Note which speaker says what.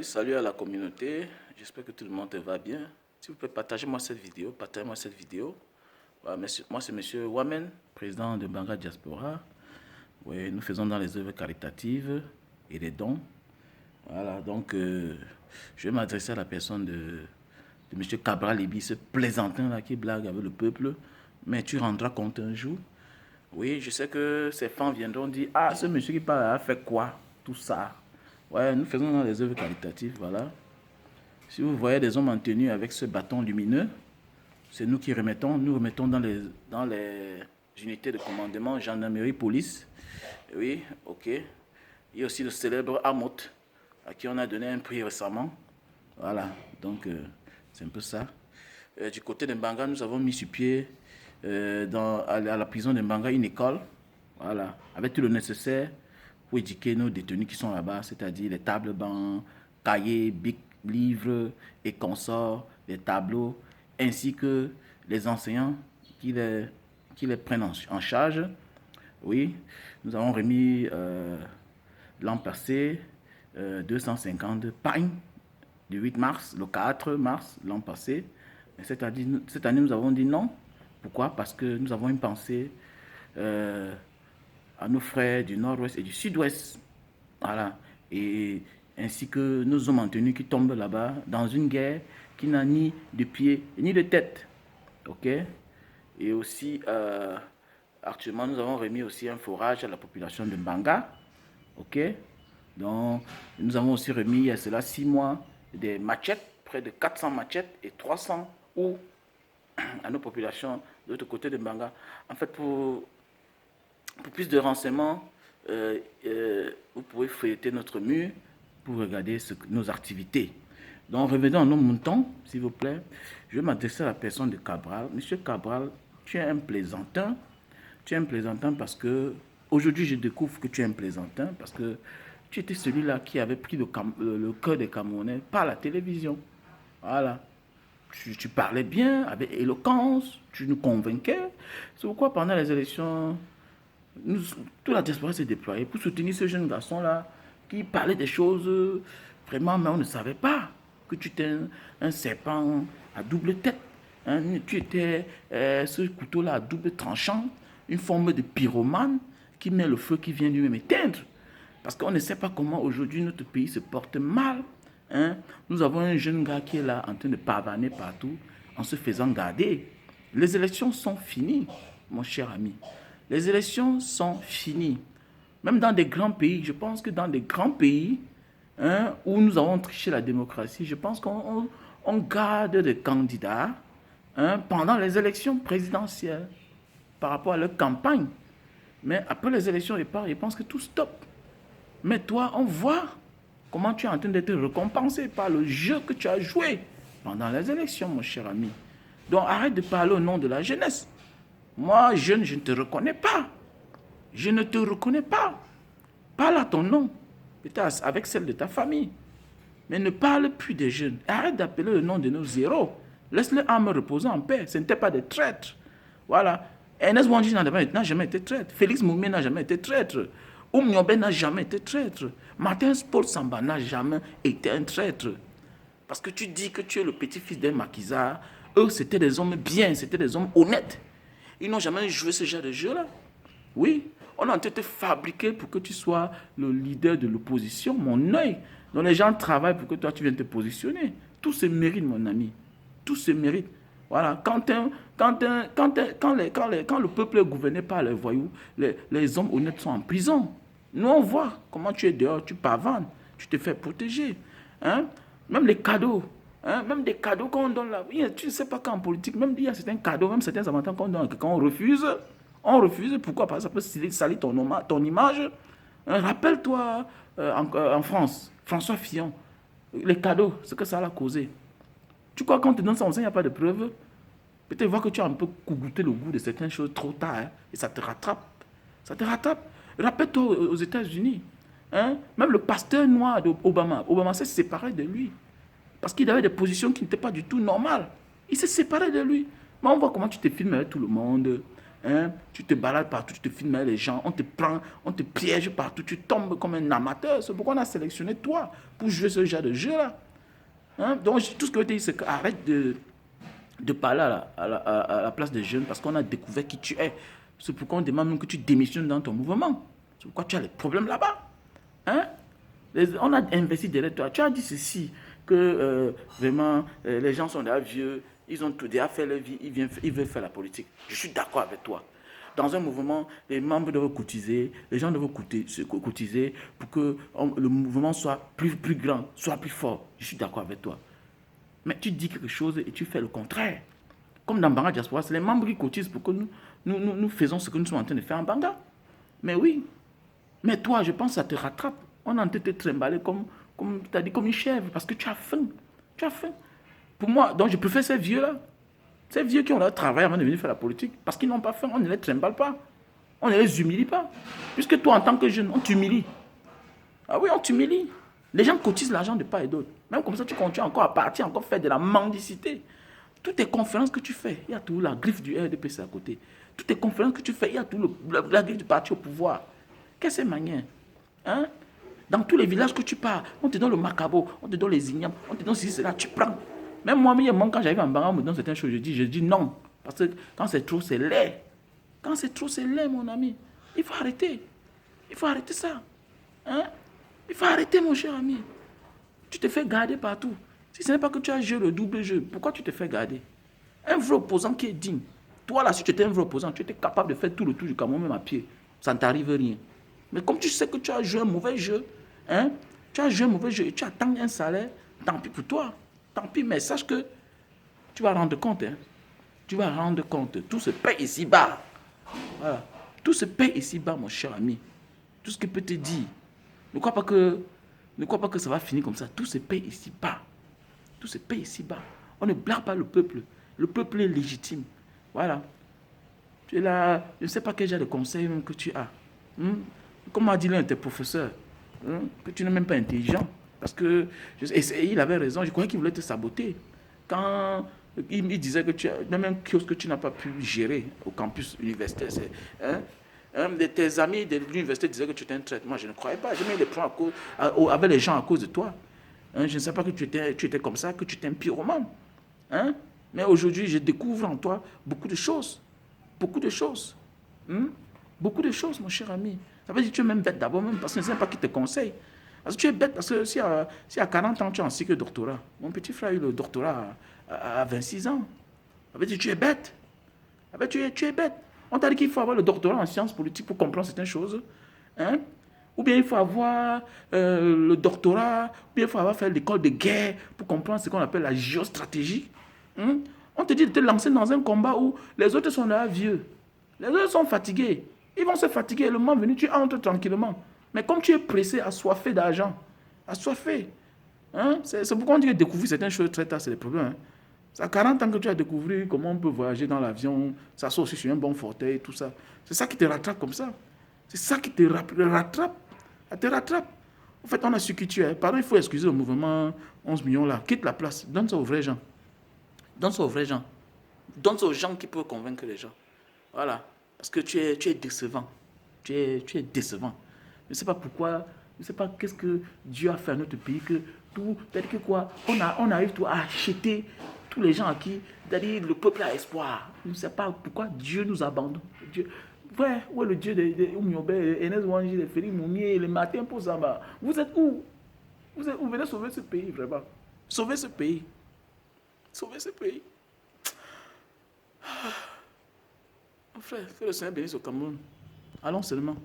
Speaker 1: Salut à la communauté. J'espère que tout le monde va bien. Si vous pouvez partagez-moi cette vidéo, partagez-moi cette vidéo. Voilà, moi, c'est Monsieur Wamen, président de Banga Diaspora. Oui, nous faisons dans les œuvres caritatives et les dons. Voilà, donc je vais m'adresser à la personne de Monsieur Cabral Libi, ce plaisantin là qui blague avec le peuple. Mais tu rendras compte un jour. Oui, je sais que ces fans viendront dire, ah, ce monsieur qui parle a fait quoi? Tout ça. Ouais, nous faisons dans les œuvres caritatives, voilà. Si vous voyez des hommes en tenue avec ce bâton lumineux, c'est nous qui remettons. Nous remettons dans les unités de commandement, gendarmerie, police. Oui, ok. Il y a aussi le célèbre Amot, à qui on a donné un prix récemment. Voilà, donc c'est un peu ça. Du côté de Mbanga, nous avons mis sur pied à la prison de Mbanga une école, voilà, avec tout le nécessaire pour éduquer nos détenus qui sont là-bas, c'est-à-dire les tables bancs, cahiers, bics, livres et consorts, les tableaux, ainsi que les enseignants qui les prennent en charge. Oui, nous avons remis l'an passé 250 pagnes du 8 mars, le 4 mars l'an passé. Mais cette année, nous avons dit non. Pourquoi? Parce que nous avons une pensée à nos frères du nord-ouest et du sud-ouest. Voilà. Et ainsi que nos hommes en tenue qui tombent là-bas dans une guerre qui n'a ni de pied ni de tête. OK? Et aussi, actuellement, nous avons remis aussi un forage à la population de Mbanga. OK? Donc, nous avons aussi remis, il y a cela 6 mois, des machettes, près de 400 machettes et 300 ou à nos populations de l'autre côté de Mbanga. En fait, pour plus de renseignements, vous pouvez feuilleter notre mur pour regarder nos activités. Donc, revenons à nos moutons, s'il vous plaît. Je vais m'adresser à la personne de Cabral. Monsieur Cabral, tu es un plaisantin. Tu es un plaisantin parce que, aujourd'hui, je découvre que tu es un plaisantin parce que tu étais celui-là qui avait pris le cœur des Camerounais par la télévision. Voilà. Tu parlais bien, avec éloquence, tu nous convainquais. C'est pourquoi pendant les élections, toute la diaspora s'est déployée pour soutenir ce jeune garçon-là qui parlait des choses vraiment, mais on ne savait pas que tu étais un serpent à double tête. Hein. Tu étais ce couteau-là à double tranchant, une forme de pyromane qui met le feu qui vient lui-même éteindre. Parce qu'on ne sait pas comment aujourd'hui notre pays se porte mal. Hein? Nous avons un jeune gars qui est là en train de pavaner partout en se faisant garder. Les élections sont finies, mon cher ami. Les élections sont finies. Même dans des grands pays, je pense que dans des grands pays hein, où nous avons triché la démocratie, je pense qu'on garde des candidats hein, pendant les élections présidentielles par rapport à leur campagne. Mais après les élections, je pense que tout stoppe. Mais toi, on voit comment tu es en train d'être récompensé par le jeu que tu as joué pendant les élections, mon cher ami. Donc arrête de parler au nom de la jeunesse. Moi, jeune, je ne te reconnais pas. Je ne te reconnais pas. Parle à ton nom, peut-être avec celle de ta famille. Mais ne parle plus des jeunes. Arrête d'appeler le nom de nos zéros. Laisse-les âmes reposer en paix. Ce n'était pas des traîtres. Voilà. Ernest Wanji n'a jamais été traître. Félix Moumé n'a jamais été traître. Oumniobé n'a jamais été traître. Martin Paul Samba n'a jamais été un traître. Parce que tu dis que tu es le petit-fils d'un maquisard. Eux, c'était des hommes bien, c'était des hommes honnêtes. Ils n'ont jamais joué ce genre de jeu-là. Oui, on a été fabriqué pour que tu sois le leader de l'opposition, mon œil. Donc les gens travaillent pour que toi, tu viennes te positionner. Tout se mérite, mon ami. Tout se mérite. Voilà, quand le peuple est gouverné par les voyous, les hommes honnêtes sont en prison. Nous, on voit comment tu es dehors, tu pavanes, tu te fais protéger. Hein? Même les cadeaux, hein? Même des cadeaux qu'on donne là. Tu ne sais pas qu'en politique, même il y a certains cadeaux, même certains avantages qu'on donne, quand on refuse. On refuse, pourquoi? Parce que ça peut salir ton image. Hein? Rappelle-toi en France, François Fillon, les cadeaux, ce que ça a causé. Tu crois qu'on te donne ça, on sait qu'il n'y a pas de preuves. Peut-être voir que tu as un peu goûté le goût de certaines choses trop tard, hein, et ça te rattrape. Ça te rattrape. Rappelle-toi aux États-Unis, hein, même le pasteur noir d'Obama, Obama s'est séparé de lui. Parce qu'il avait des positions qui n'étaient pas du tout normales. Il s'est séparé de lui. Mais on voit comment tu te filmes avec tout le monde. hein, tu te balades partout, tu te filmes avec les gens, on te prend, on te piège partout, tu tombes comme un amateur. C'est pourquoi on a sélectionné toi pour jouer ce genre de jeu-là. Hein? Donc, tout ce que je veux te dire, c'est qu'arrête de parler à la place des jeunes parce qu'on a découvert qui tu es. C'est pourquoi on demande même que tu démissionnes dans ton mouvement. C'est pourquoi tu as les problèmes là-bas. Hein? On a investi derrière toi. Tu as dit ceci, que vraiment, les gens sont déjà vieux, ils ont tout déjà fait leur vie, ils veulent faire la politique. Je suis d'accord avec toi. Dans un mouvement, les membres doivent cotiser, les gens doivent cotiser pour que le mouvement soit plus grand, soit plus fort. Je suis d'accord avec toi. Mais tu dis quelque chose et tu fais le contraire. Comme dans Banga Diaspora, c'est les membres qui cotisent pour que nous faisons ce que nous sommes en train de faire en Banga. Mais oui. Mais toi, je pense que ça te rattrape. On est en train de te trimballer comme tu as dit, comme une chèvre, parce que tu as faim. Tu as faim. Pour moi, donc je préfère ces vieux-là. Ces vieux qui ont leur travail avant de venir faire la politique, parce qu'ils n'ont pas faim, on ne les trimballe pas. On ne les humilie pas. Puisque toi, en tant que jeune, on t'humilie. Ah oui, on t'humilie. Les gens cotisent l'argent de part et d'autre. Même comme ça, tu continues encore à partir, encore faire de la mendicité. Toutes tes conférences que tu fais, il y a toujours la griffe du RDPC à côté. Toutes tes conférences que tu fais, il y a toujours la griffe du parti au pouvoir. Qu'est-ce que c'est manière? Hein? Dans tous les villages que tu pars, on te donne le macabo, on te donne les ignames, on te donne ceci, cela, tu prends. Même moi, quand j'arrive en Banga, on me donne certaines choses, je dis non. Parce que quand c'est trop, c'est laid. Quand c'est trop, c'est laid, mon ami. Il faut arrêter. Il faut arrêter ça. Hein? Il faut arrêter, mon cher ami. Tu te fais garder partout. Si ce n'est pas que tu as joué le double jeu, pourquoi tu te fais garder? Un vrai opposant qui est digne. Toi, là, si tu étais un vrai opposant, tu étais capable de faire tout le tour du Cameroun, même à pied. Ça ne t'arrive rien. Mais comme tu sais que tu as joué un mauvais jeu, hein, tu as joué un mauvais jeu et tu attends un salaire, tant pis pour toi. Tant pis, mais sache que tu vas rendre compte. Hein. Tu vas rendre compte. Tout se paye ici-bas. Voilà. Tout se paye ici-bas, mon cher ami. Tout ce que je peux te dire. Ne crois pas que ça va finir comme ça. Tout se paye ici-bas. Tout se paye ici-bas. On ne blague pas le peuple. Le peuple est légitime. Voilà. Tu es là, je ne sais pas quel genre de conseil même que tu as. Comme a dit l'un de tes professeurs, que tu n'es même pas intelligent. Parce que, il avait raison, je croyais qu'il voulait te saboter. Quand il disait que tu as, même chose que tu n'as pas pu gérer au campus universitaire, c'est, un de tes amis de l'université disait que tu étais un traître. Moi, je ne croyais pas. J'ai mis les points avec les gens à cause de toi. Je ne sais pas que tu étais comme ça, que tu étais un pyromane. Hein? Mais aujourd'hui, je découvre en toi beaucoup de choses. Beaucoup de choses. Beaucoup de choses, mon cher ami. Ça veut dire que tu es même bête d'abord, même parce que je ne sais pas qui te conseille. Parce que tu es bête, parce que si à 40 ans, tu as un cycle de doctorat. Mon petit frère a eu le doctorat à 26 ans. Ça veut dire que tu es bête. Ça veut dire que tu es bête. On t'a dit qu'il faut avoir le doctorat en sciences politiques pour comprendre certaines choses. Hein? Ou bien il faut avoir le doctorat, ou bien il faut avoir fait l'école de guerre pour comprendre ce qu'on appelle la géostratégie. On te dit de te lancer dans un combat où les autres sont là vieux. Les autres sont fatigués. Ils vont se fatiguer. Le moment venu, tu entres tranquillement. Mais comme tu es pressé, assoiffé d'argent, assoiffé, hein? C'est pourquoi on dit que découvrir certaines choses très tard, c'est le problème. Hein? C'est à 40 ans que tu as découvert comment on peut voyager dans l'avion, s'asseoir aussi sur un bon fauteuil, tout ça. C'est ça qui te rattrape comme ça. C'est ça qui te rattrape. Ça te rattrape. En fait, on a su qui tu es. Pardon, il faut excuser le mouvement 11 millions là. Quitte la place. Donne ça aux vrais gens. Donne ça aux vrais gens. Donne ça aux gens qui peuvent convaincre les gens. Voilà. Parce que tu es décevant. Tu es décevant. Je ne sais pas pourquoi, je ne sais pas qu'est-ce que Dieu a fait à notre pays, que tout, c'est-à-dire que quoi, on arrive tout à acheter tous les gens à qui, c'est-à-dire le peuple a espoir. Je ne sais pas pourquoi Dieu nous abandonne. Dieu, ouais, où est le Dieu de Oumiobe, Enes Wanji, de Félix Moumier, les matins pour Zamba? Vous êtes où? Vous êtes où? Venez sauver ce pays, vraiment. Sauvez ce pays. Sauvez ce pays. Frère, que le Seigneur bénisse au Cameroun. Allons seulement.